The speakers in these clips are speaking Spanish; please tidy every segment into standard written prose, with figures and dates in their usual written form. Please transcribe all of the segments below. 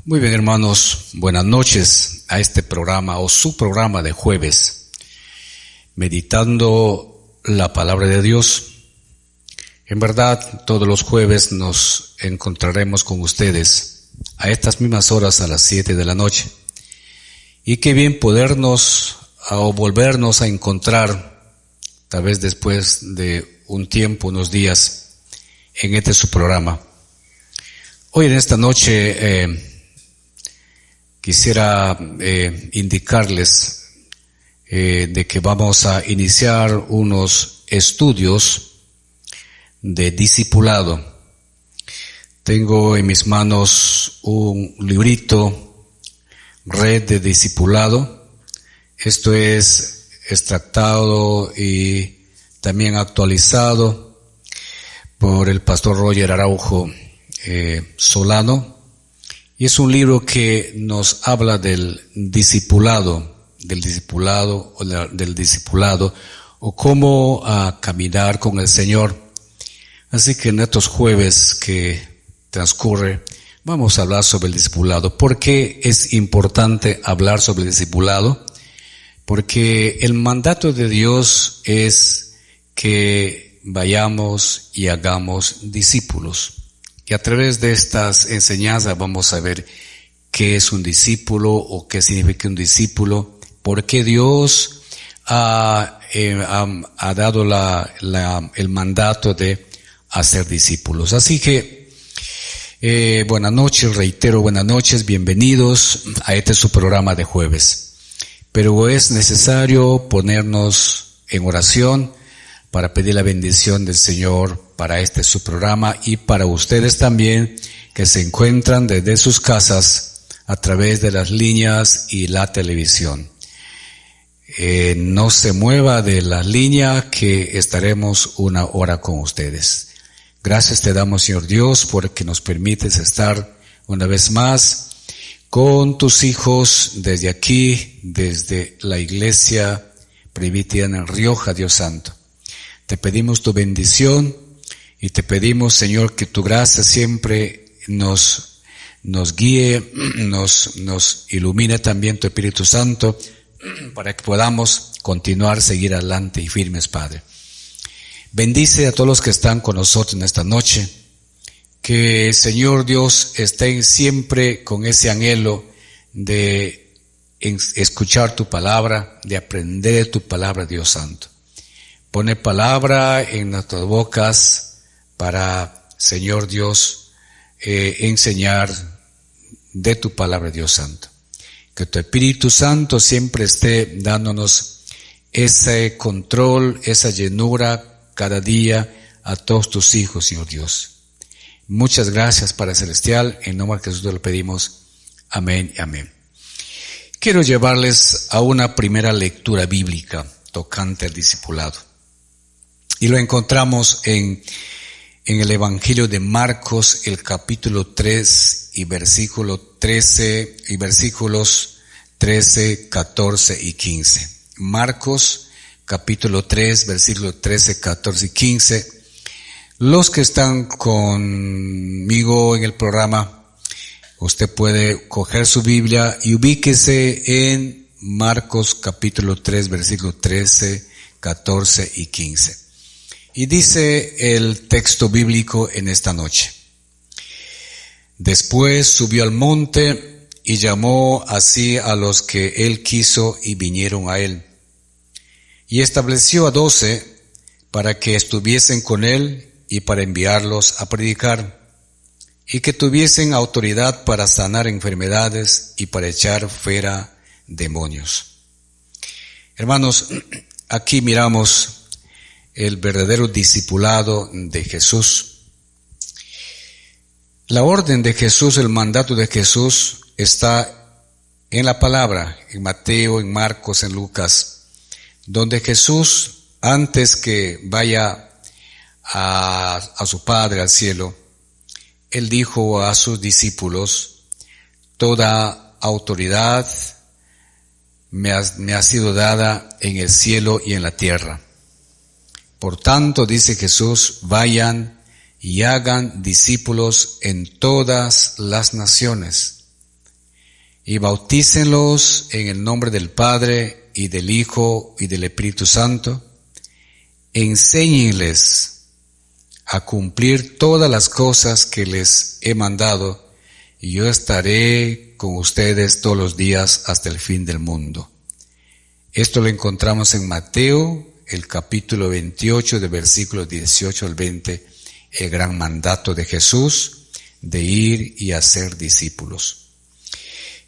Muy bien, hermanos, buenas noches a este programa o su programa de jueves, meditando la palabra de Dios. En verdad, todos los jueves nos encontraremos con ustedes a estas mismas horas, a las 7 de la noche. Y qué bien podernos o volvernos a encontrar, tal vez después de un tiempo, unos días, en este su programa. Hoy en esta noche quisiera indicarles de que vamos a iniciar unos estudios de discipulado. Tengo en mis manos un librito, Red de Discipulado. Esto es extractado y también actualizado por el pastor Roger Araujo Solano. Y es un libro que nos habla del discipulado o cómo caminar con el Señor. Así que en estos jueves que transcurre vamos a hablar sobre el discipulado. ¿Por qué es importante hablar sobre el discipulado? Porque el mandato de Dios es que vayamos y hagamos discípulos. Y a través de estas enseñanzas vamos a ver qué es un discípulo o qué significa un discípulo, por qué Dios ha dado el mandato de hacer discípulos. Así que, buenas noches, reitero, buenas noches, bienvenidos a este su programa de jueves. Pero es necesario ponernos en oración para pedir la bendición del Señor para este su programa y para ustedes también que se encuentran desde sus casas a través de las líneas y la televisión. No se mueva de la línea que estaremos una hora con ustedes. Gracias te damos, Señor Dios, porque nos permites estar una vez más con tus hijos desde aquí, desde la Iglesia Presbiteriana en Rioja, Dios Santo. Te pedimos tu bendición y te pedimos, Señor, que tu gracia siempre nos guíe, nos ilumine también tu Espíritu Santo para que podamos continuar, seguir adelante y firmes, Padre. Bendice a todos los que están con nosotros en esta noche, que, Señor Dios, estén siempre con ese anhelo de escuchar tu palabra, de aprender de tu palabra, Dios Santo. Pone palabra en nuestras bocas para, Señor Dios, enseñar de tu palabra, Dios Santo. Que tu Espíritu Santo siempre esté dándonos ese control, esa llenura cada día a todos tus hijos, Señor Dios. Muchas gracias, Padre Celestial. En nombre de Jesús te lo pedimos. Amén y amén. Quiero llevarles a una primera lectura bíblica tocante al discipulado. Y lo encontramos en el Evangelio de Marcos, el capítulo 3 y versículo 13 y versículos 13, 14 y 15. Marcos, capítulo 3, versículos 13, 14 y 15. Los que están conmigo en el programa, usted puede coger su Biblia y ubíquese en Marcos, capítulo 3, versículos 13, 14 y 15. Y dice el texto bíblico en esta noche. Después subió al monte y llamó así a los que él quiso y vinieron a él. Y estableció a 12 para que estuviesen con él y para enviarlos a predicar, y que tuviesen autoridad para sanar enfermedades y para echar fuera demonios. Hermanos, aquí miramos el verdadero discipulado de Jesús. La orden de Jesús, el mandato de Jesús está en la palabra, en Mateo, en Marcos, en Lucas, donde Jesús, antes que vaya a su Padre al cielo, Él dijo a sus discípulos: toda autoridad me ha sido dada en el cielo y en la tierra. Por tanto, dice Jesús, vayan y hagan discípulos en todas las naciones, y bautícenlos en el nombre del Padre y del Hijo y del Espíritu Santo. Enséñenles a cumplir todas las cosas que les he mandado, y yo estaré con ustedes todos los días hasta el fin del mundo. Esto lo encontramos en Mateo, el capítulo 28, de versículos 18 al 20, el gran mandato de Jesús de ir y hacer discípulos.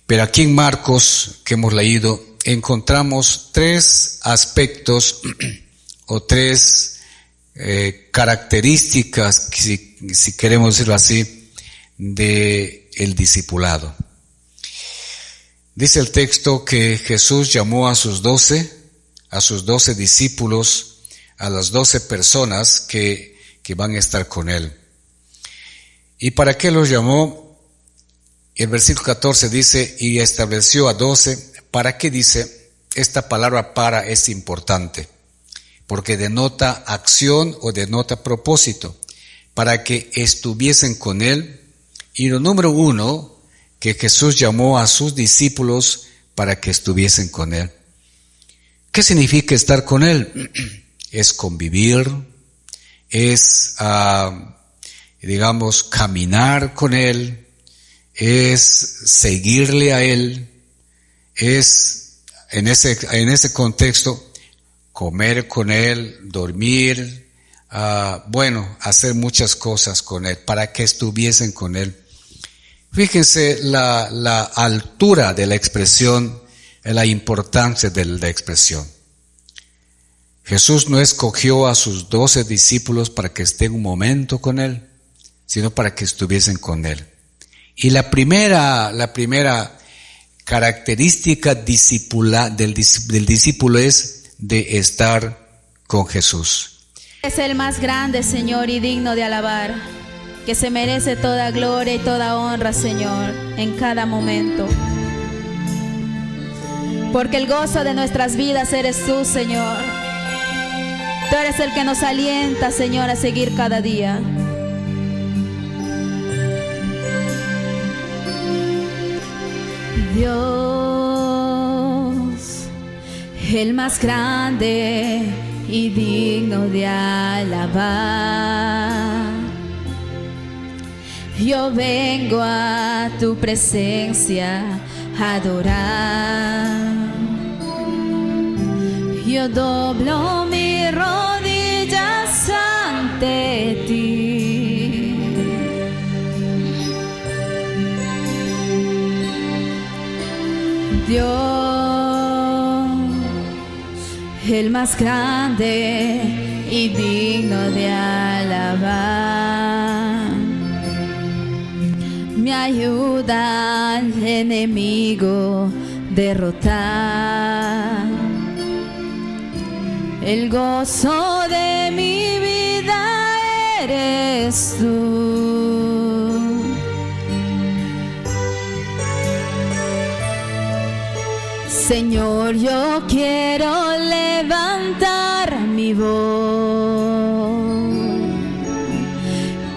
Pero aquí en Marcos, que hemos leído, encontramos tres aspectos o tres características, si queremos decirlo así, de el discipulado. Dice el texto que Jesús llamó a sus 12 discípulos, a las 12 personas que van a estar con él. ¿Y para qué los llamó? El versículo 14 dice, y estableció a 12. ¿Para qué dice? Esta palabra para es importante, porque denota acción o denota propósito, para que estuviesen con él. Y lo número 1, que Jesús llamó a sus discípulos para que estuviesen con él. ¿Qué significa estar con él? Es convivir, es, caminar con él, es seguirle a él, es en ese contexto comer con él, dormir, hacer muchas cosas con él, para que estuviesen con él. Fíjense la altura de la expresión, la importancia de la expresión. Jesús no escogió a sus 12 discípulos para que estén un momento con él, sino para que estuviesen con él. Y la primera característica del discípulo es de estar con Jesús. Es el más grande, Señor, y digno de alabar, que se merece toda gloria y toda honra, Señor, en cada momento. Porque el gozo de nuestras vidas eres tú, Señor. Tú eres el que nos alienta, Señor, a seguir cada día. Dios, el más grande y digno de alabar. Yo vengo a tu presencia a adorar. Yo doblo mis rodillas ante ti. Dios, el más grande y digno de alabar. Me ayuda al enemigo derrotar. El gozo de mi vida eres tú. Señor, yo quiero levantar mi voz.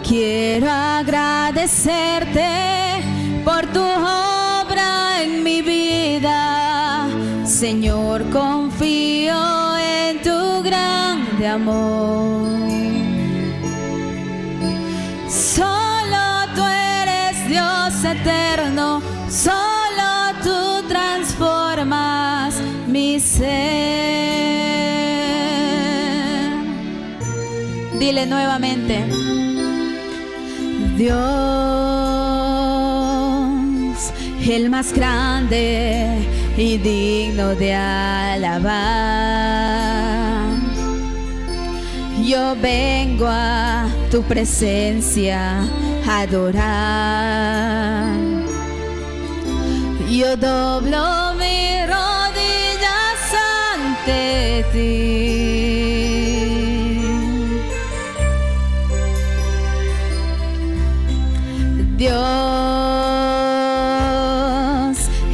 Quiero agradecerte por tu obra en mi vida. Señor, confío en tu grande amor. Solo tú eres Dios eterno, solo tú transformas mi ser. Dile nuevamente. Dios, el más grande y digno de alabar. Yo vengo a tu presencia a adorar. Yo doblo mis rodillas ante ti. Dios,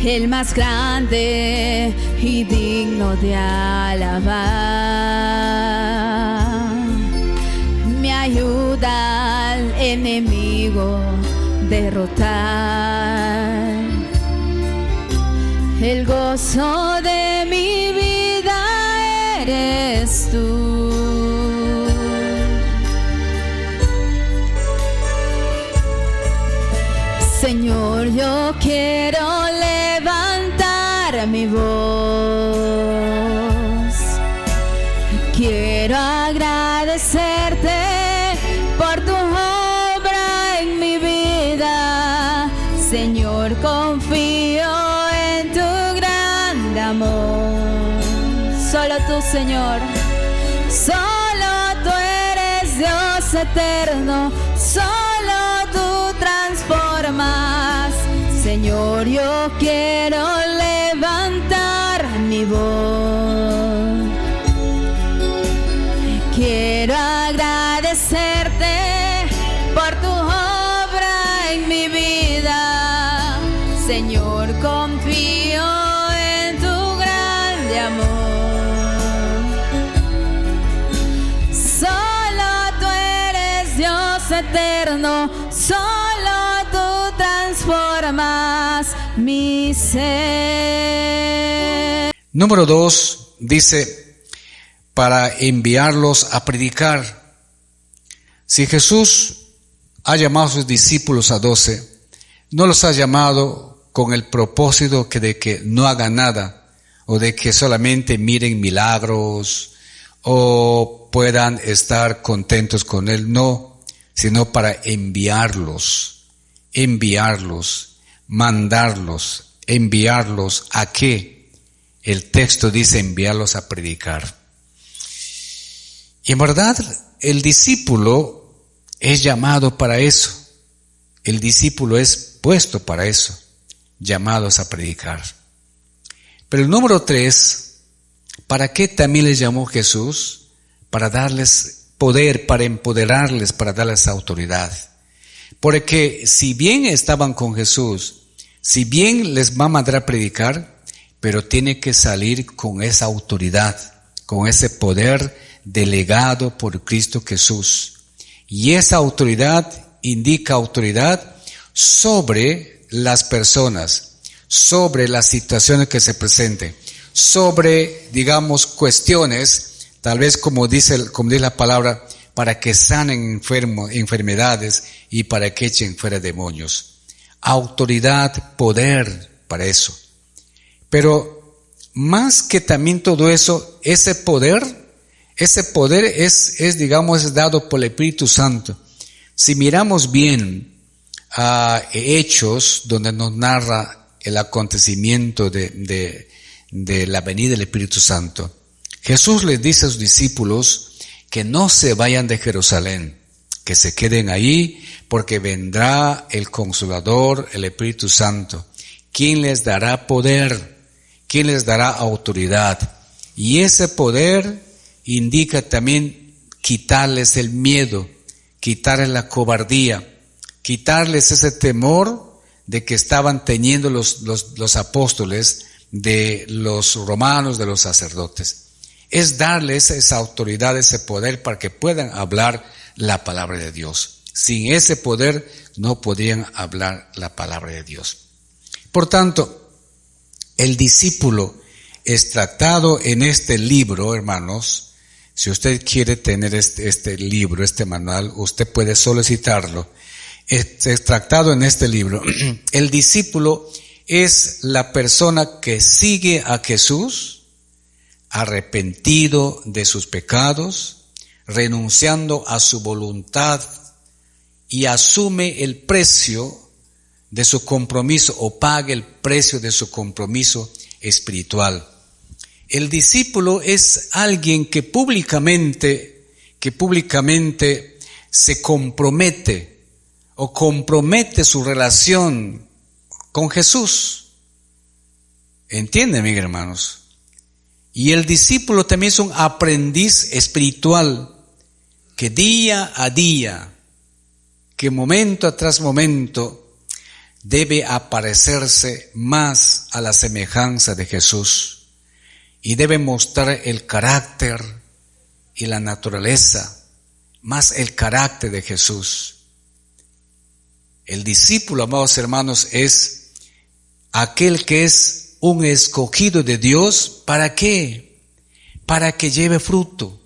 el más grande y digno de alabar. Me ayuda al enemigo derrotar. El gozo de mi vida eres tú. Señor, yo quiero levantar mi voz. Quiero agradecerte por tu obra en mi vida. Señor, confío en tu gran amor. Solo tú, Señor. Solo tú eres Dios eterno. Solo tú transformas. Señor, yo quiero levantar mi voz. Quiero agradecerte por tu obra en mi vida. Señor, confío en tu grande amor. Solo tú eres Dios eterno. Solo tú transformas mi ser. Número 2 dice, para enviarlos a predicar. Si Jesús ha llamado a sus discípulos a 12, no los ha llamado con el propósito de que no hagan nada, o de que solamente miren milagros, o puedan estar contentos con Él, no, sino para enviarlos, mandarlos, enviarlos ¿a qué? El texto dice enviarlos a predicar. Y en verdad, el discípulo es llamado para eso. El discípulo es puesto para eso, llamados a predicar. Pero el número 3, ¿para qué también les llamó Jesús? Para darles poder, para empoderarles, para darles autoridad. Porque si bien estaban con Jesús, si bien les va a mandar a predicar, pero tiene que salir con esa autoridad, con ese poder delegado por Cristo Jesús. Y esa autoridad indica autoridad sobre las personas, sobre las situaciones que se presenten, sobre, digamos, cuestiones, tal vez como dice la palabra, para que sanen enfermedades y para que echen fuera demonios. Autoridad, poder para eso. Pero más que también todo eso, ese poder es digamos, dado por el Espíritu Santo. Si miramos bien a Hechos, donde nos narra el acontecimiento de la venida del Espíritu Santo, Jesús les dice a sus discípulos que no se vayan de Jerusalén, que se queden ahí, porque vendrá el Consolador, el Espíritu Santo, quien les dará poder, quien les dará autoridad. Y ese poder indica también quitarles el miedo, quitarles la cobardía, quitarles ese temor de que estaban teniendo los apóstoles de los romanos, de los sacerdotes. Es darles esa autoridad, ese poder para que puedan hablar la palabra de Dios. Sin ese poder no podían hablar la palabra de Dios. Por tanto, el discípulo es tratado en este libro, hermanos. Si usted quiere tener este libro, este manual, usted puede solicitarlo. Es tratado en este libro. El discípulo es la persona que sigue a Jesús, arrepentido de sus pecados, renunciando a su voluntad y asume el precio de su compromiso o paga el precio de su compromiso espiritual. El discípulo es alguien que públicamente se compromete o compromete su relación con Jesús. ¿Entienden, mis hermanos? Y el discípulo también es un aprendiz espiritual que día a día, que momento tras momento, debe aparecerse más a la semejanza de Jesús y debe mostrar el carácter y la naturaleza, más el carácter de Jesús. El discípulo, amados hermanos, es aquel que es un escogido de Dios, ¿para qué? Para que lleve fruto.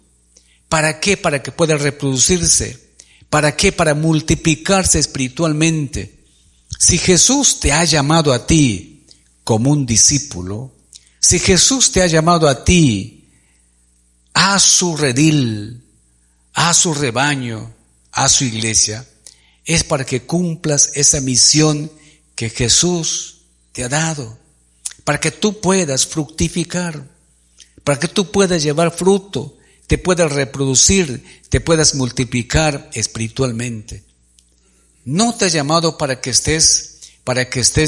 ¿Para qué? Para que pueda reproducirse. ¿Para qué? Para multiplicarse espiritualmente. Si Jesús te ha llamado a ti como un discípulo, si Jesús te ha llamado a ti a su redil, a su rebaño, a su iglesia, es para que cumplas esa misión que Jesús te ha dado, para que tú puedas fructificar, para que tú puedas llevar fruto, te puedas reproducir, te puedas multiplicar espiritualmente. No te ha llamado para que estés,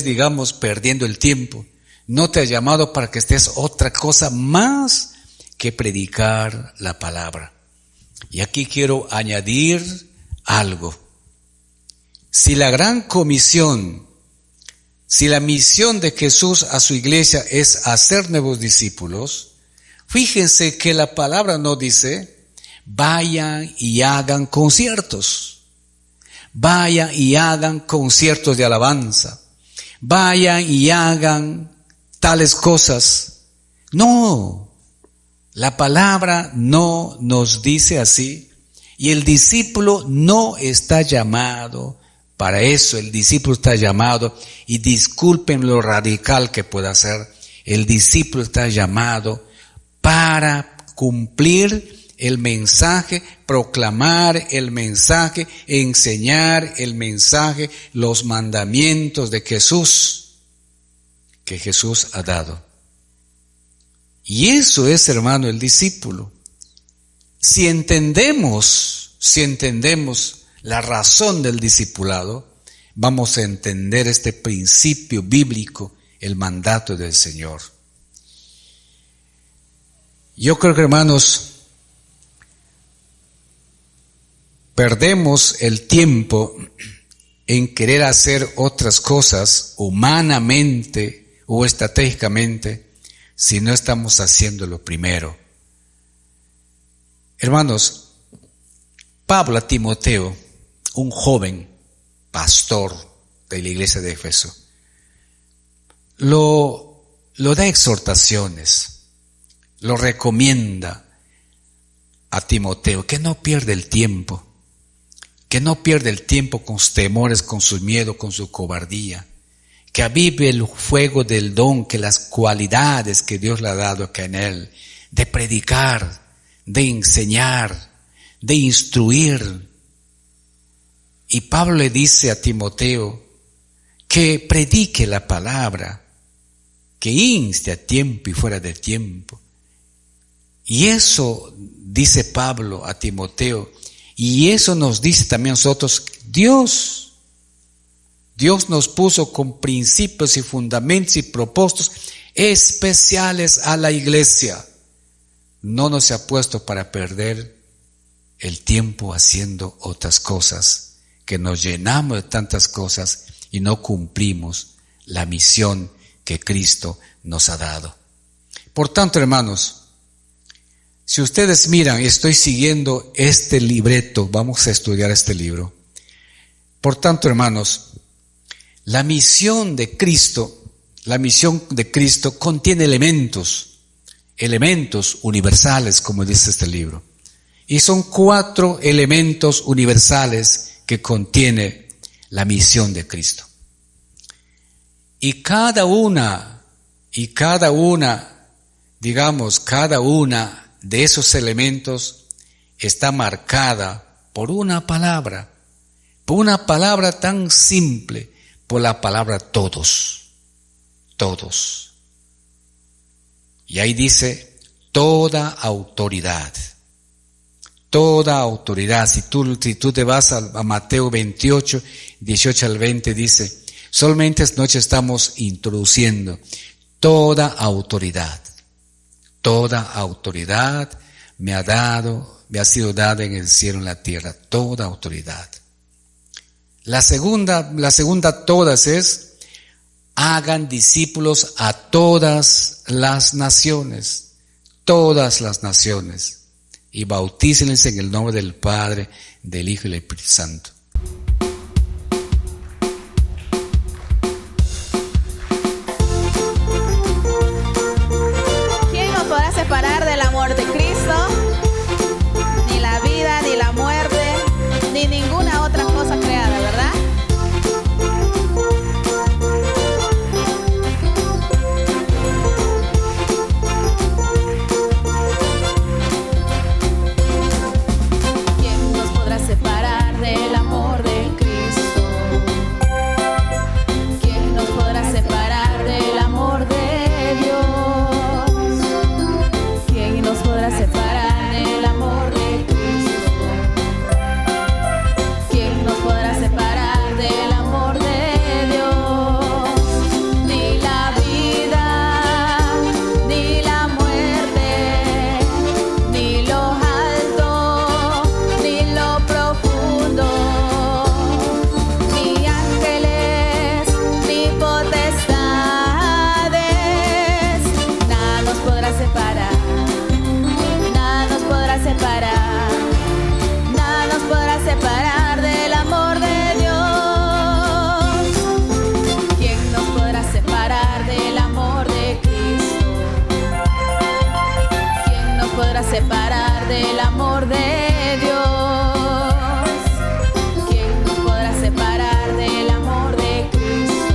digamos, perdiendo el tiempo. No te ha llamado para que estés otra cosa más que predicar la palabra. Y aquí quiero añadir algo. Si la gran comisión, si la misión de Jesús a su iglesia es hacer nuevos discípulos, fíjense que la palabra no dice, vayan y hagan conciertos. Vayan y hagan conciertos de alabanza. Vayan y hagan tales cosas. No, la palabra no nos dice así. Y el discípulo no está llamado para eso. El discípulo está llamado, y disculpen lo radical que pueda ser, el discípulo está llamado para cumplir el mensaje, proclamar el mensaje, enseñar el mensaje, los mandamientos de Jesús, que Jesús ha dado. Y eso es, hermano, el discípulo. Si entendemos la razón del discipulado, vamos a entender este principio bíblico, el mandato del Señor. Yo creo que, hermanos, perdemos el tiempo en querer hacer otras cosas humanamente o estratégicamente si no estamos haciendo lo primero. Hermanos, Pablo a Timoteo, un joven pastor de la iglesia de Éfeso, lo da exhortaciones. Lo recomienda a Timoteo, que no pierda el tiempo, con sus temores, con su miedo, con su cobardía, que avive el fuego del don, que las cualidades que Dios le ha dado acá en él, de predicar, de enseñar, de instruir. Y Pablo le dice a Timoteo que predique la palabra, que inste a tiempo y fuera de tiempo. Y eso dice Pablo a Timoteo, y eso nos dice también a nosotros. Dios nos puso con principios y fundamentos y propósitos especiales a la iglesia. No nos ha puesto para perder el tiempo haciendo otras cosas, que nos llenamos de tantas cosas y no cumplimos la misión que Cristo nos ha dado. Por tanto, hermanos, si ustedes miran, estoy siguiendo este libreto, vamos a estudiar este libro. Por tanto, hermanos, la misión de Cristo contiene elementos universales, como dice este libro. Y son 4 elementos universales que contiene la misión de Cristo. Y cada una de esos elementos está marcada por una palabra tan simple, por la palabra todos. Y ahí dice toda autoridad. Si tú te vas a Mateo 28, 18 al 20, dice, solamente esta noche estamos introduciendo toda autoridad me ha sido dada en el cielo y en la tierra, toda autoridad. La segunda todas es, hagan discípulos a todas las naciones, y bautícenles en el nombre del Padre, del Hijo y del Espíritu Santo. separar del amor de Dios? ¿Quién nos podrá separar del amor de Cristo?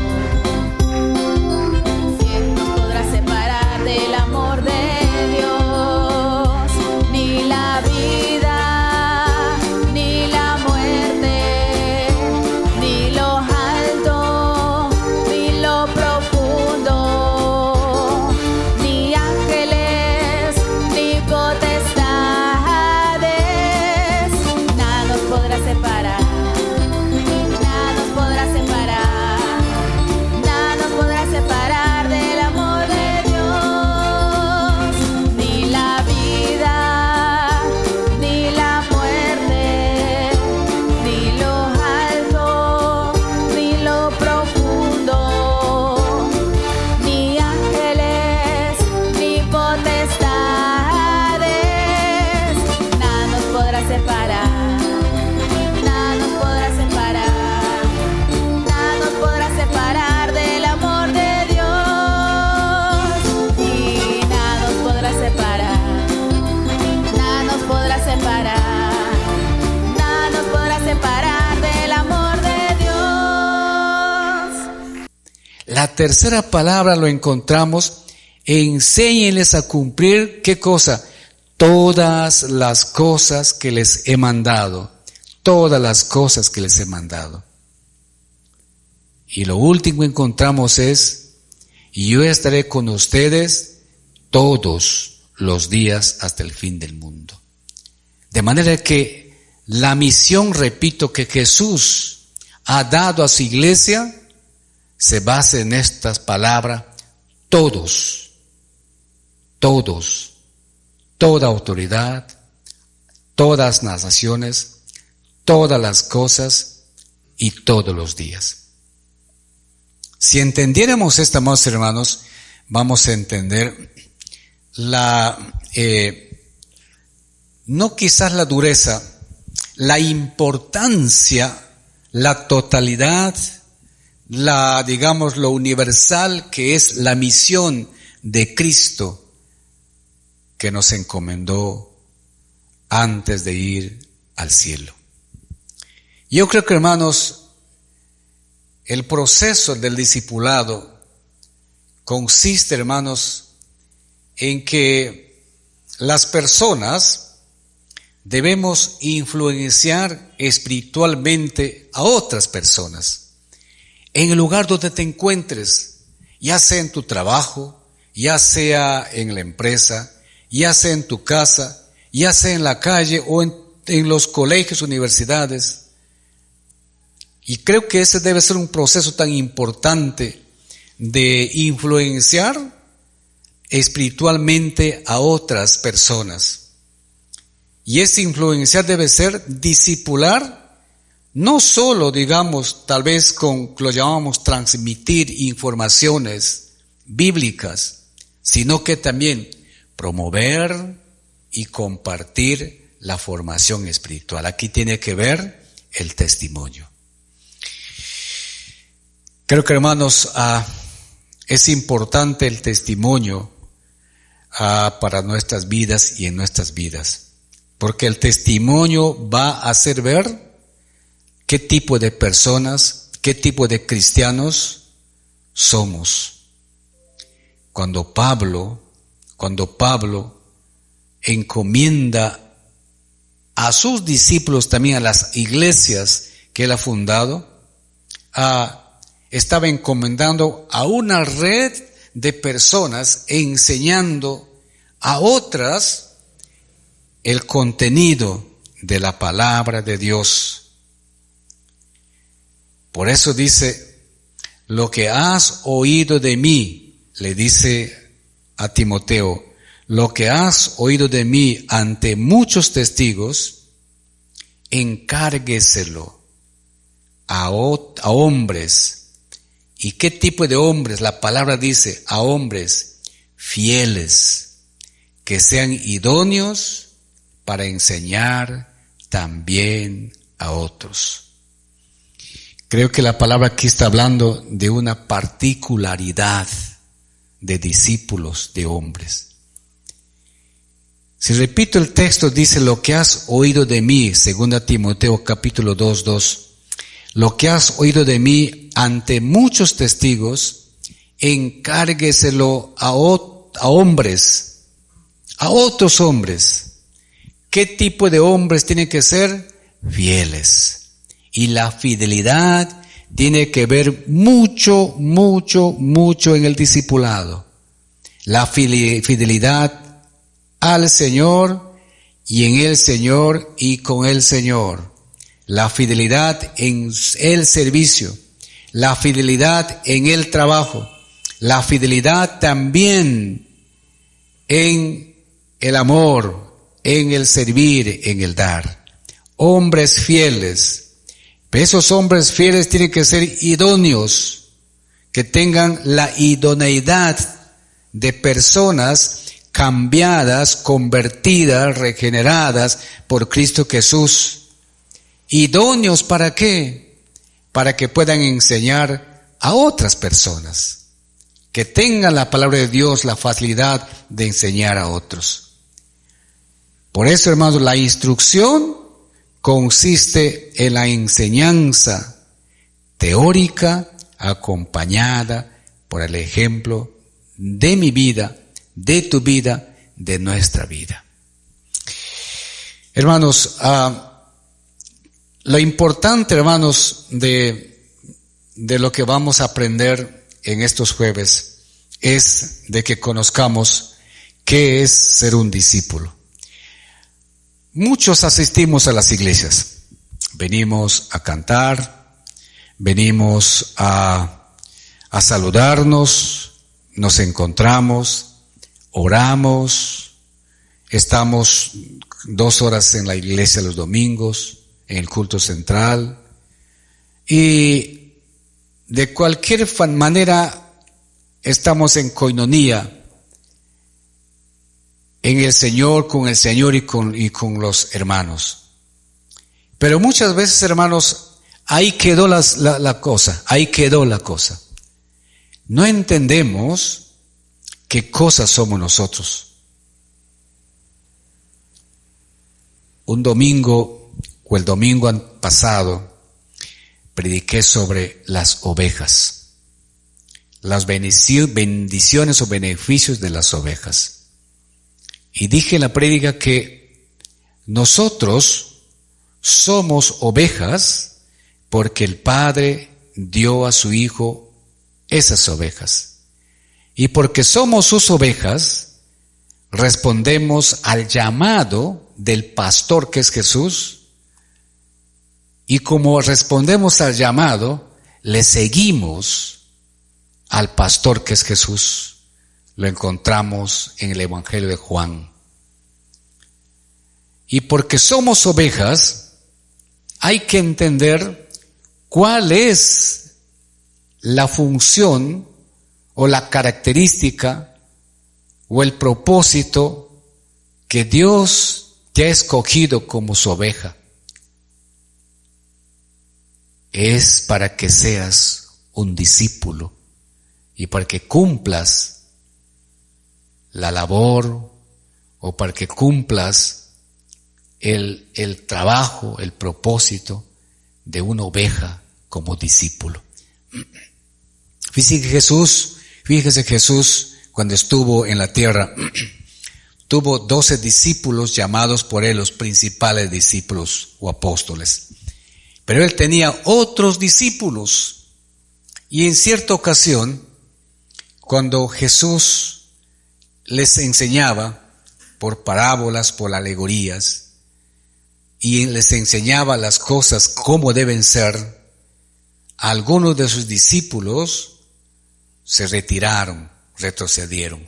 ¿Quién nos podrá separar del amor de Dios? Ni la vida, ni la muerte, ni lo alto, ni lo profundo, ni ángeles, ni potestades. Nada nos podrá separar, nada nos podrá separar, nada nos podrá separar del amor de Dios. Ni la vida, ni la muerte, ni lo alto, ni lo profundo, ni ángeles, ni potestades. Nada nos podrá separar, nada nos podrá separar, nada nos podrá separar del amor de Dios. Y nada nos podrá separar, nada nos podrá separar, nada nos podrá separar del amor de Dios. La tercera palabra lo encontramos: enséñenles a cumplir, ¿qué cosa? Todas las cosas que les he mandado. Todas las cosas que les he mandado. Y lo último que encontramos es: y yo estaré con ustedes todos los días hasta el fin del mundo. De manera que la misión, repito, que Jesús ha dado a su iglesia se basa en estas palabras: todos, todos, toda autoridad, todas las naciones, todas las cosas y todos los días. Si entendiéramos esto, amados hermanos, vamos a entender no quizás la dureza, la importancia, la totalidad, digamos, lo universal que es la misión de Cristo que nos encomendó antes de ir al cielo. Yo creo que, hermanos, el proceso del discipulado consiste, hermanos, en que las personas debemos influenciar espiritualmente a otras personas en el lugar donde te encuentres, ya sea en tu trabajo, ya sea en la empresa, ya sea en tu casa, ya sea en la calle o en los colegios, universidades. Y creo que ese debe ser un proceso tan importante de influenciar espiritualmente a otras personas. Y ese influenciar debe ser discipular, no solo, digamos, tal vez con lo llamamos transmitir informaciones bíblicas, sino que también promover y compartir la formación espiritual. Aquí tiene que ver el testimonio. Creo que, hermanos, es importante el testimonio para nuestras vidas y en nuestras vidas, porque el testimonio va a hacer ver qué tipo de personas, qué tipo de cristianos somos. Cuando Pablo encomienda a sus discípulos, también a las iglesias que él ha fundado, estaba encomendando a una red de personas, enseñando a otras el contenido de la palabra de Dios. Por eso dice: lo que has oído de mí, le dice a Timoteo, lo que has oído de mí ante muchos testigos, encárgueselo a hombres. ¿Y qué tipo de hombres? La palabra dice: a hombres fieles, que sean idóneos para enseñar también a otros. Creo que la palabra aquí está hablando de una particularidad de discípulos, de hombres. Si repito el texto, dice: lo que has oído de mí, 2 Timoteo capítulo 2:2, lo que has oído de mí ante muchos testigos, encárgueselo a hombres, a otros hombres. ¿Qué tipo de hombres tienen que ser? Fieles. Y la fidelidad tiene que ver mucho en el discipulado. La fidelidad al Señor y en el Señor y con el Señor. La fidelidad en el servicio, la fidelidad en el trabajo, la fidelidad también en el amor, en el servir, en el dar. Hombres fieles. Esos hombres fieles tienen que ser idóneos, que tengan la idoneidad de personas cambiadas, convertidas, regeneradas por Cristo Jesús. ¿Idóneos para qué? Para que puedan enseñar a otras personas, que tengan la palabra de Dios, la facilidad de enseñar a otros. Por eso, hermanos, la instrucción consiste en la enseñanza teórica acompañada por el ejemplo de mi vida, de tu vida, de nuestra vida. Hermanos, lo importante, hermanos, de lo que vamos a aprender en estos jueves es de que conozcamos qué es ser un discípulo. Muchos asistimos a las iglesias, venimos a cantar, venimos a saludarnos, nos encontramos, oramos, estamos 2 horas en la iglesia los domingos, en el culto central, y de cualquier manera estamos en coinonía en el Señor, con el Señor y con los hermanos. Pero muchas veces, hermanos, ahí quedó la cosa, ahí quedó la cosa. No entendemos qué cosas somos nosotros. Un domingo o el domingo pasado prediqué sobre las ovejas, las bendiciones o beneficios de las ovejas. Y dije en la prédica que nosotros somos ovejas porque el Padre dio a su Hijo esas ovejas. Y porque somos sus ovejas, respondemos al llamado del pastor que es Jesús. Y como respondemos al llamado, le seguimos al pastor que es Jesús. Lo encontramos en el Evangelio de Juan. Y porque somos ovejas, hay que entender cuál es la función o la característica o el propósito que Dios te ha escogido como su oveja. Es para que seas un discípulo y para que cumplas la labor o para que cumplas el trabajo, el propósito de una oveja como discípulo. Fíjese Jesús cuando estuvo en la tierra, tuvo 12 discípulos llamados por él los principales discípulos o apóstoles. Pero él tenía otros discípulos y en cierta ocasión, cuando Jesús les enseñaba por parábolas, por alegorías, y les enseñaba las cosas como deben ser, algunos de sus discípulos se retiraron, retrocedieron,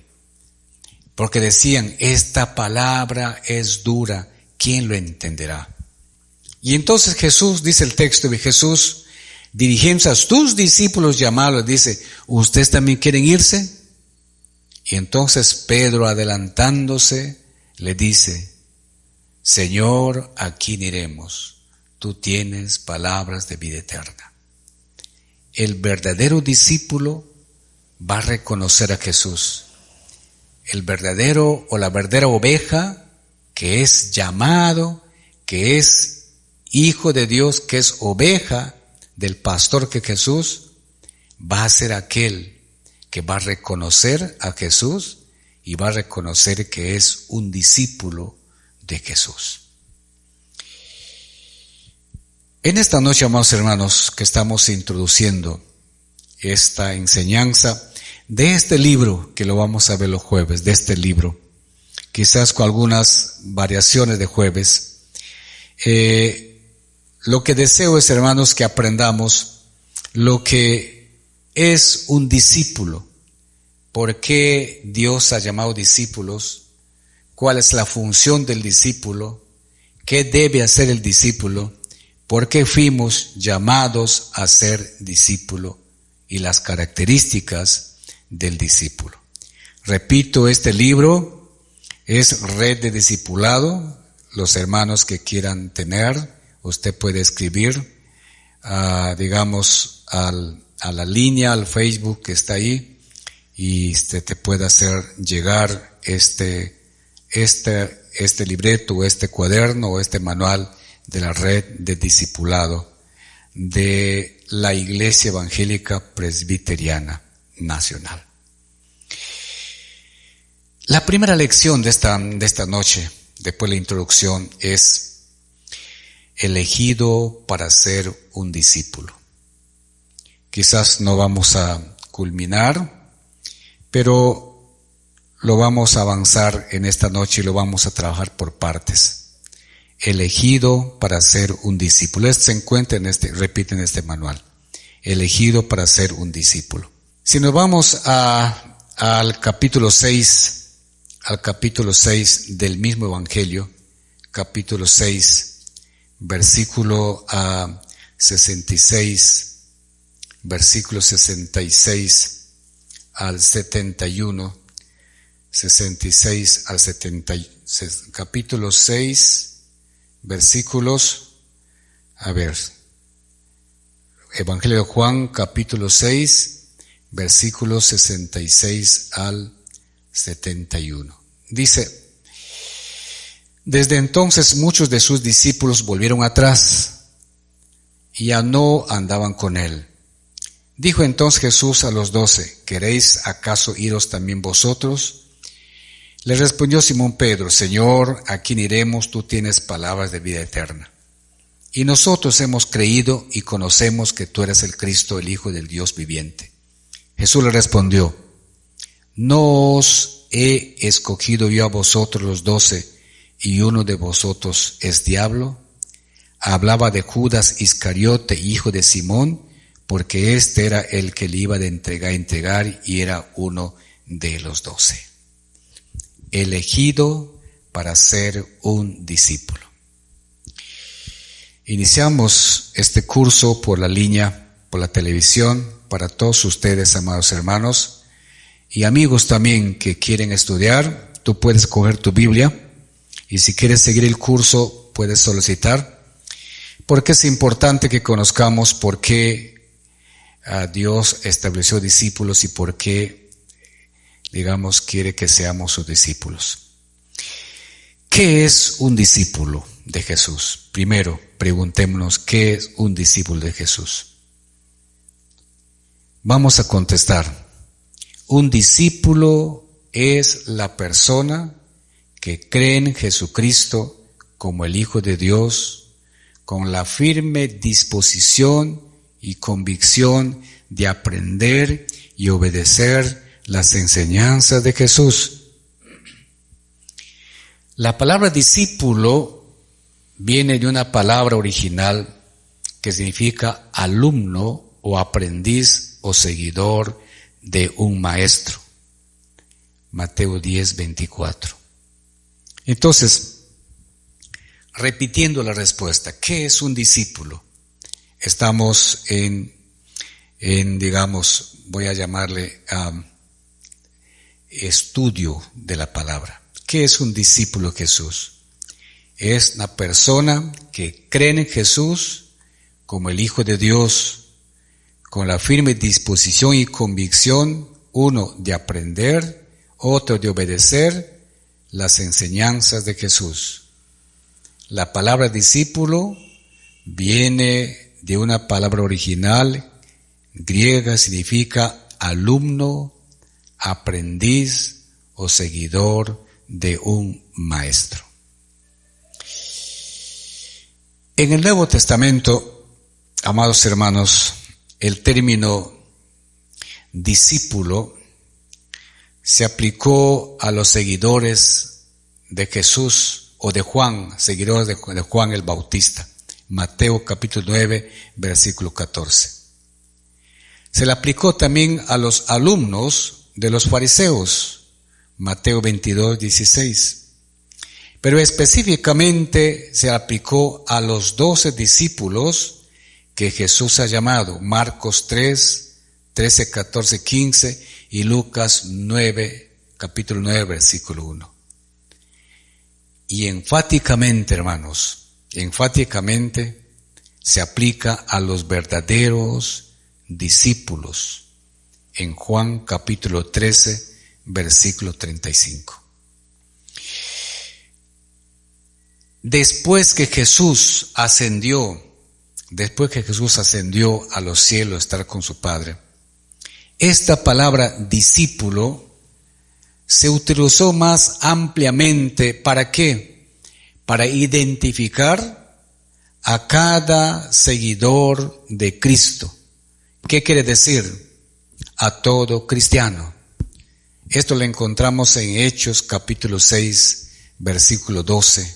porque decían: esta palabra es dura, ¿quién lo entenderá? Y entonces Jesús, dice el texto de Jesús, dirigiéndose a sus discípulos llamados, dice: ¿ustedes también quieren irse? Y entonces Pedro, adelantándose, le dice: Señor, ¿a quién iremos? Tú tienes palabras de vida eterna. El verdadero discípulo va a reconocer a Jesús. El verdadero o la verdadera oveja que es llamado, que es hijo de Dios, que es oveja del pastor que Jesús, va a ser aquel que va a reconocer a Jesús y va a reconocer que es un discípulo de Jesús. En esta noche, amados hermanos, que estamos introduciendo esta enseñanza de este libro, que lo vamos a ver los jueves, de este libro, quizás con algunas variaciones de jueves, lo que deseo es, hermanos, que aprendamos lo que es un discípulo, por qué Dios ha llamado discípulos, cuál es la función del discípulo, qué debe hacer el discípulo, por qué fuimos llamados a ser discípulo y las características del discípulo. Repito, este libro es Red de Discipulado. Los hermanos que quieran tener, usted puede escribir, digamos, a la línea, al Facebook que está ahí, y te puede hacer llegar este libreto, este cuaderno o este manual de la Red de Discipulado de la Iglesia Evangélica Presbiteriana Nacional. La primera lección de esta noche, después de la introducción, es elegido para ser un discípulo. Quizás no vamos a culminar, pero lo vamos a avanzar en esta noche y lo vamos a trabajar por partes. Elegido para ser un discípulo. Esto se encuentra repite en este manual. Elegido para ser un discípulo. Si nos vamos al capítulo 6, del mismo Evangelio, capítulo 6, versículo 66, versículo 66 al 71, 66 al 70, capítulo 6, versículos, Evangelio de Juan, capítulo 6, versículos 66 al 71. Dice: desde entonces muchos de sus discípulos volvieron atrás y ya no andaban con él. Dijo entonces Jesús a los 12: ¿queréis acaso iros también vosotros? Le respondió Simón Pedro: Señor, ¿a quién iremos? Tú tienes palabras de vida eterna. Y nosotros hemos creído y conocemos que tú eres el Cristo, el Hijo del Dios viviente. Jesús le respondió: ¿no os he escogido yo a vosotros los 12 y uno de vosotros es diablo? Hablaba de Judas Iscariote, hijo de Simón, porque este era el que le iba de entregar y era uno de los 12. Elegido para ser un discípulo. Iniciamos este curso por la línea, por la televisión, para todos ustedes, amados hermanos, y amigos también que quieren estudiar. Tú puedes coger tu Biblia y si quieres seguir el curso puedes solicitar, porque es importante que conozcamos por qué Dios estableció discípulos y por qué, digamos, quiere que seamos sus discípulos. ¿Qué es un discípulo de Jesús? Primero, preguntémonos, ¿qué es un discípulo de Jesús? Vamos a contestar. Un discípulo es la persona que cree en Jesucristo como el Hijo de Dios, con la firme disposición y convicción de aprender y obedecer las enseñanzas de Jesús. La palabra discípulo viene de una palabra original que significa alumno o aprendiz o seguidor de un maestro. Mateo 10:24. Entonces, repitiendo la respuesta, ¿qué es un discípulo? Estamos en digamos, voy a llamarle estudio de la palabra. ¿Qué es un discípulo de Jesús? Es una persona que cree en Jesús como el Hijo de Dios, con la firme disposición y convicción, uno de aprender, otro de obedecer las enseñanzas de Jesús. La palabra discípulo viene de una palabra original griega, significa alumno, aprendiz o seguidor de un maestro. En el Nuevo Testamento, amados hermanos, el término discípulo se aplicó a los seguidores de Jesús o de Juan, seguidores de Juan el Bautista. Mateo capítulo 9, versículo 14. Se le aplicó también a los alumnos de los fariseos. Mateo 22, 16. Pero específicamente se aplicó a los 12 discípulos que Jesús ha llamado. Marcos 3, 13, 14, 15 y Lucas 9, capítulo 9, versículo 1. Y enfáticamente, hermanos, enfáticamente se aplica a los verdaderos discípulos en Juan capítulo 13, versículo 35. Después que Jesús ascendió a los cielos a estar con su Padre, esta palabra discípulo se utilizó más ampliamente. ¿Para qué? Para identificar a cada seguidor de Cristo. ¿Qué quiere decir? A todo cristiano. Esto lo encontramos en Hechos capítulo 6, versículo 12,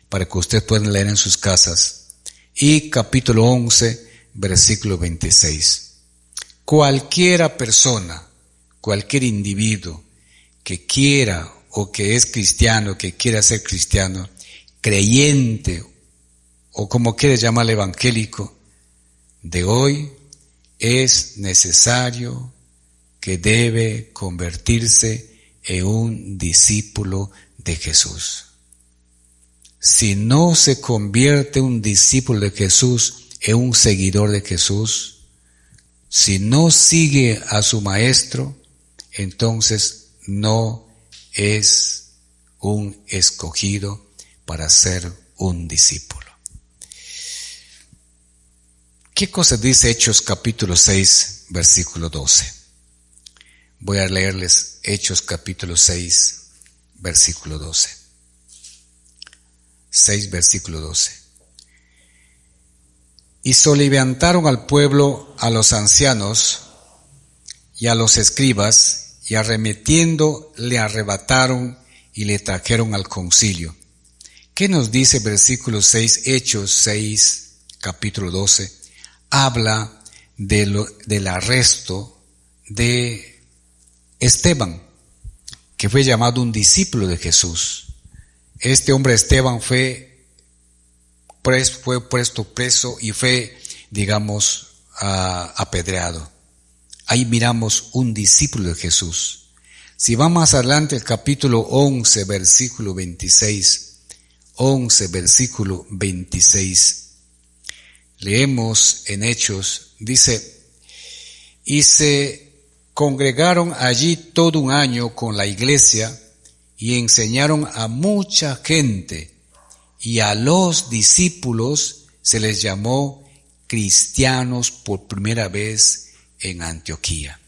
para que ustedes puedan leer en sus casas, y capítulo 11, versículo 26. Cualquiera persona, cualquier individuo que quiera o que es cristiano, que quiera ser cristiano, creyente o como quiere llamarle evangélico, de hoy es necesario que debe convertirse en un discípulo de Jesús. Si no se convierte un discípulo de Jesús en un seguidor de Jesús, si no sigue a su maestro, entonces no es un escogido para ser un discípulo. ¿Qué cosa dice Hechos capítulo 6, versículo 12? Voy a leerles Hechos capítulo 6, versículo 12. 6, versículo 12. Y soliviantaron al pueblo, a los ancianos y a los escribas, y arremetiendo le arrebataron y le trajeron al concilio. ¿Qué nos dice versículo 6, Hechos 6, capítulo 12? Habla del arresto de Esteban, que fue llamado un discípulo de Jesús. Este hombre Esteban fue puesto preso y fue, apedreado. Ahí miramos un discípulo de Jesús. Si va más adelante, el capítulo 11, versículo 26, 11, versículo 26, leemos en Hechos, dice, y se congregaron allí todo un año con la iglesia y enseñaron a mucha gente, y a los discípulos se les llamó cristianos por primera vez en Antioquía.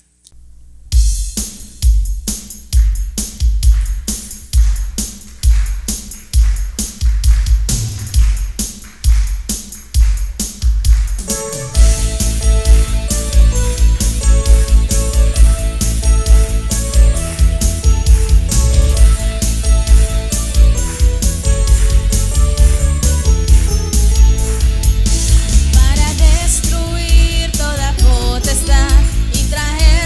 Para destruir toda potestad y traer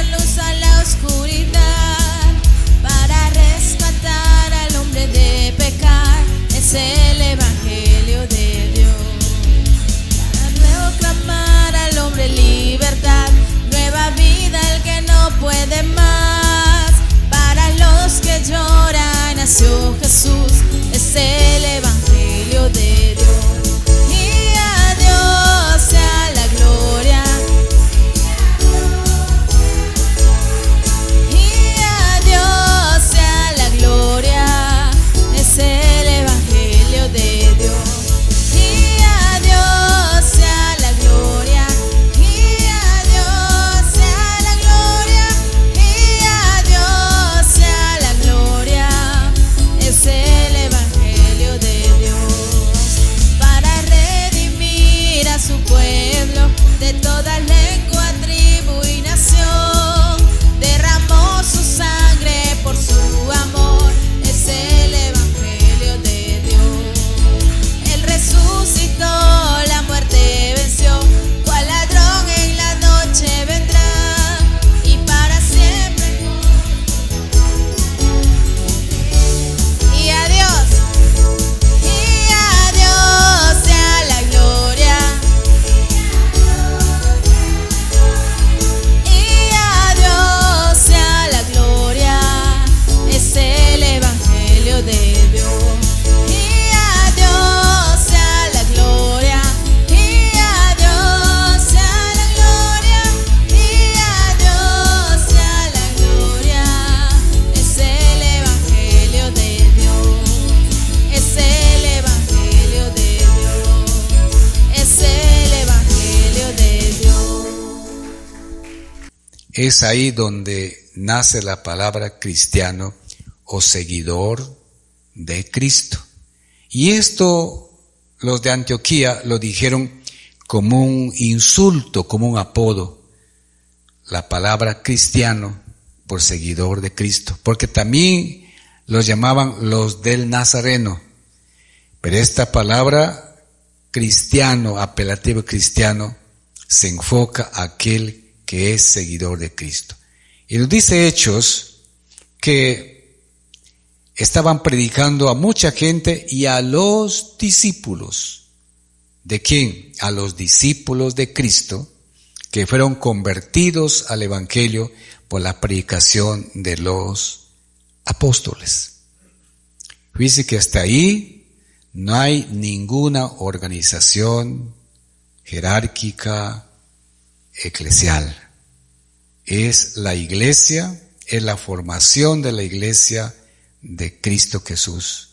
es ahí donde nace la palabra cristiano o seguidor de Cristo. Y esto los de Antioquía lo dijeron como un insulto, como un apodo, la palabra cristiano por seguidor de Cristo, porque también los llamaban los del Nazareno. Pero esta palabra cristiano, apelativo cristiano, se enfoca a aquel que es seguidor de Cristo. Y nos dice Hechos que estaban predicando a mucha gente y a los discípulos. ¿De quién? A los discípulos de Cristo, que fueron convertidos al Evangelio por la predicación de los apóstoles. Fíjense que hasta ahí no hay ninguna organización jerárquica eclesial. Es la iglesia, es la formación de la iglesia de Cristo Jesús,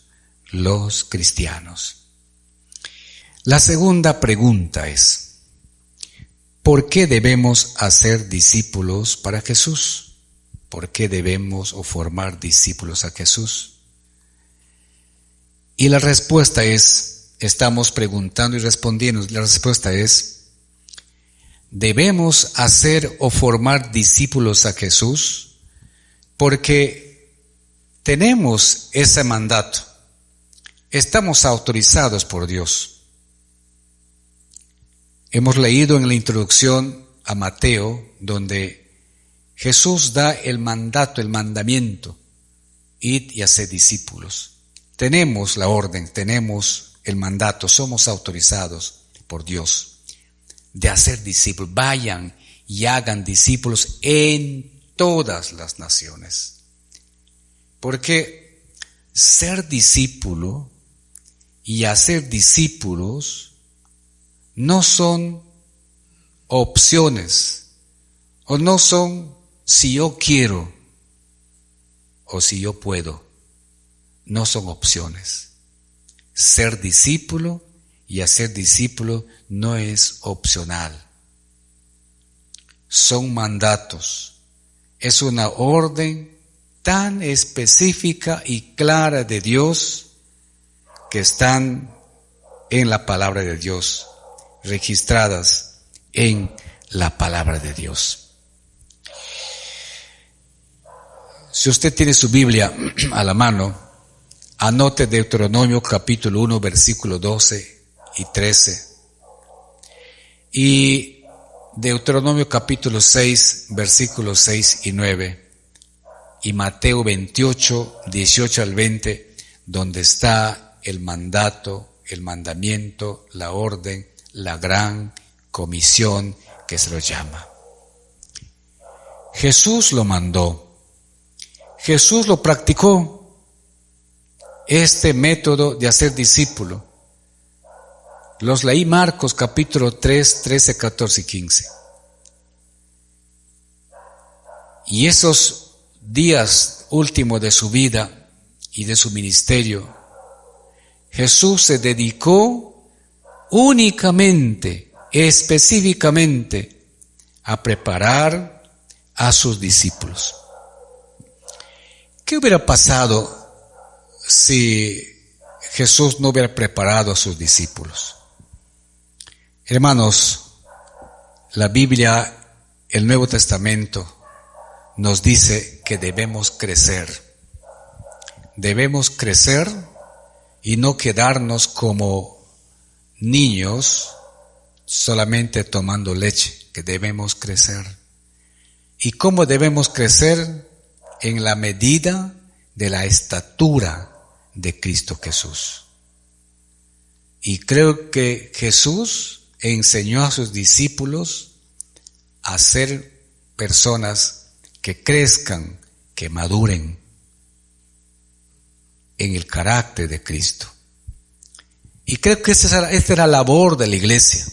los cristianos. La segunda pregunta es, ¿por qué debemos hacer discípulos para Jesús? ¿Por qué debemos formar discípulos a Jesús? Y la respuesta es, estamos preguntando y respondiendo, la respuesta es, debemos hacer o formar discípulos a Jesús porque tenemos ese mandato, estamos autorizados por Dios. Hemos leído en la introducción a Mateo, donde Jesús da el mandato, el mandamiento, id y haced discípulos. Tenemos la orden, tenemos el mandato, somos autorizados por Dios de hacer discípulos. Vayan y hagan discípulos en todas las naciones. Porque ser discípulo y hacer discípulos no son opciones, o no son si yo quiero o si yo puedo. No son opciones. Ser discípulo y hacer discípulo no es opcional. Son mandatos. Es una orden tan específica y clara de Dios que están en la palabra de Dios, registradas en la palabra de Dios. Si usted tiene su Biblia a la mano, anote Deuteronomio capítulo 1, versículo 12 y 13. Y Deuteronomio capítulo 6, versículos 6 y 9. Y Mateo 28, 18 al 20, donde está el mandato, el mandamiento, la orden, la gran comisión que se lo llama. Jesús lo mandó. Jesús lo practicó. Este método de hacer discípulo. Los leí Marcos capítulo 3, 13, 14 y 15. Y esos días últimos de su vida y de su ministerio, Jesús se dedicó únicamente, específicamente, a preparar a sus discípulos. ¿Qué hubiera pasado si Jesús no hubiera preparado a sus discípulos? Hermanos, la Biblia, el Nuevo Testamento, nos dice que debemos crecer. Debemos crecer y no quedarnos como niños solamente tomando leche, que debemos crecer. ¿Y cómo debemos crecer? En la medida de la estatura de Cristo Jesús. Y creo que Jesús enseñó a sus discípulos a ser personas que crezcan, que maduren en el carácter de Cristo. Y creo que esta es la labor de la iglesia.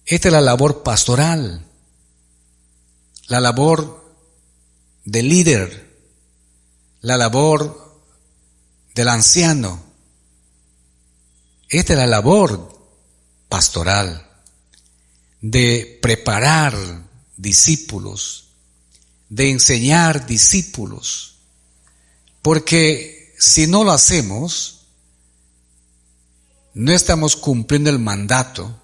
Esta es la labor pastoral, la labor del líder, la labor del anciano. Esta es la labor pastoral, de preparar discípulos, de enseñar discípulos, porque si no lo hacemos, no estamos cumpliendo el mandato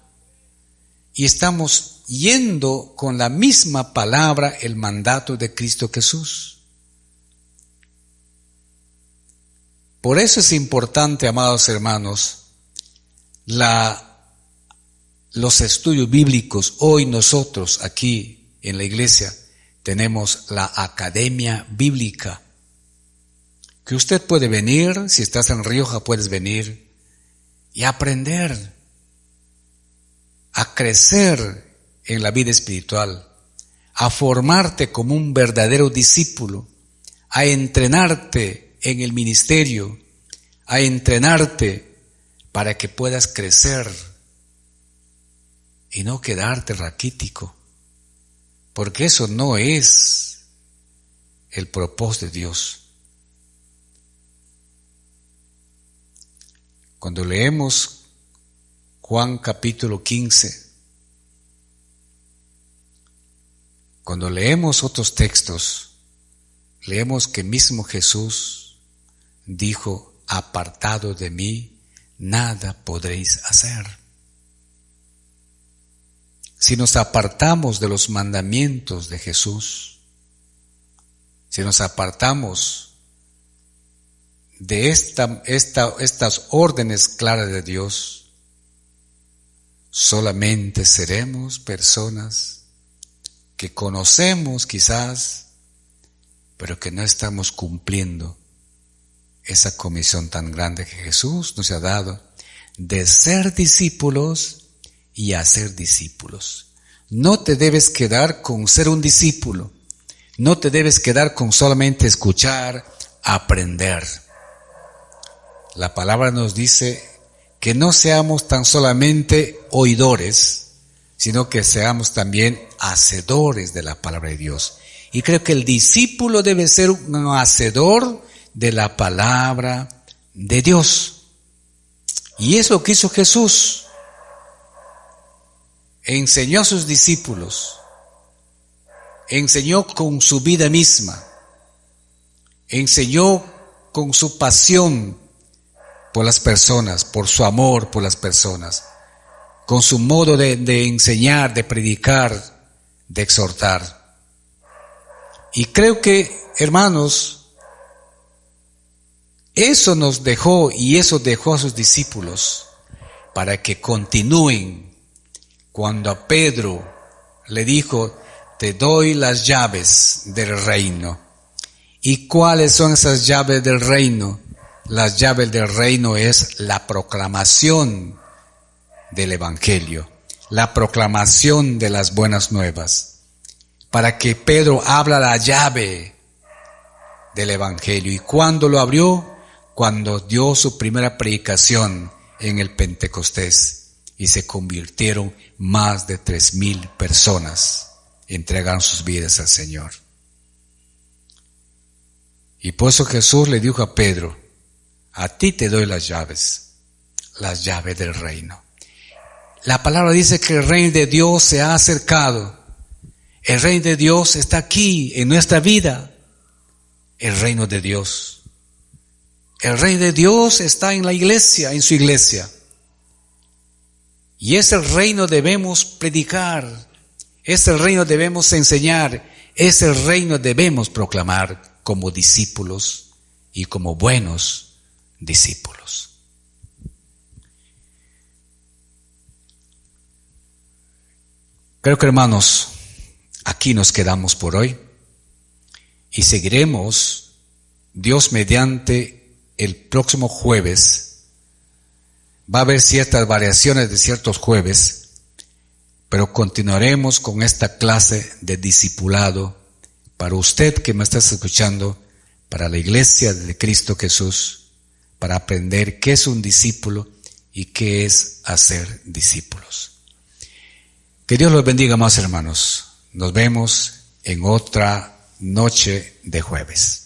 y estamos yendo con la misma palabra el mandato de Cristo Jesús. Por eso es importante, amados hermanos, los estudios bíblicos. Hoy nosotros aquí en la iglesia tenemos la Academia Bíblica, que usted puede venir, si estás en Rioja puedes venir y aprender, a crecer en la vida espiritual, a formarte como un verdadero discípulo, a entrenarte en el ministerio, a entrenarte para que puedas crecer y no quedarte raquítico, porque eso no es el propósito de Dios. Cuando leemos Juan capítulo 15, cuando leemos otros textos, leemos que mismo Jesús dijo: apartado de mí, nada podréis hacer. Si nos apartamos de los mandamientos de Jesús, si nos apartamos de estas órdenes claras de Dios, solamente seremos personas que conocemos quizás, pero que no estamos cumpliendo esa comisión tan grande que Jesús nos ha dado de ser discípulos y hacer discípulos. No te debes quedar con ser un discípulo, no te debes quedar con solamente escuchar, aprender. La palabra nos dice que no seamos tan solamente oidores, sino que seamos también hacedores de la palabra de Dios. Y creo que el discípulo debe ser un hacedor de la palabra de Dios. Y es lo que hizo Jesús. Enseñó a sus discípulos, enseñó con su vida misma, enseñó con su pasión por las personas, por su amor por las personas, con su modo de enseñar, de predicar, de exhortar. Y creo que, hermanos, eso nos dejó y eso dejó a sus discípulos para que continúen. Cuando a Pedro le dijo: te doy las llaves del reino. ¿Y cuáles son esas llaves del reino? Las llaves del reino es la proclamación del Evangelio, la proclamación de las buenas nuevas. Para que Pedro abra la llave del Evangelio. ¿Y cuándo lo abrió? Cuando dio su primera predicación en el Pentecostés. Y se convirtieron más de 3,000 personas, entregaron sus vidas al Señor. Y por eso Jesús le dijo a Pedro: a ti te doy las llaves del reino. La palabra dice que el reino de Dios se ha acercado. El reino de Dios está aquí, en nuestra vida. El reino de Dios. El reino de Dios está en la iglesia, en su iglesia. Y ese reino debemos predicar, ese reino debemos enseñar, ese reino debemos proclamar como discípulos y como buenos discípulos. Creo que, hermanos, aquí nos quedamos por hoy y seguiremos, Dios mediante, el próximo jueves. Va a haber ciertas variaciones de ciertos jueves, pero continuaremos con esta clase de discipulado para usted que me está escuchando, para la iglesia de Cristo Jesús, para aprender qué es un discípulo y qué es hacer discípulos. Que Dios los bendiga más, hermanos. Nos vemos en otra noche de jueves.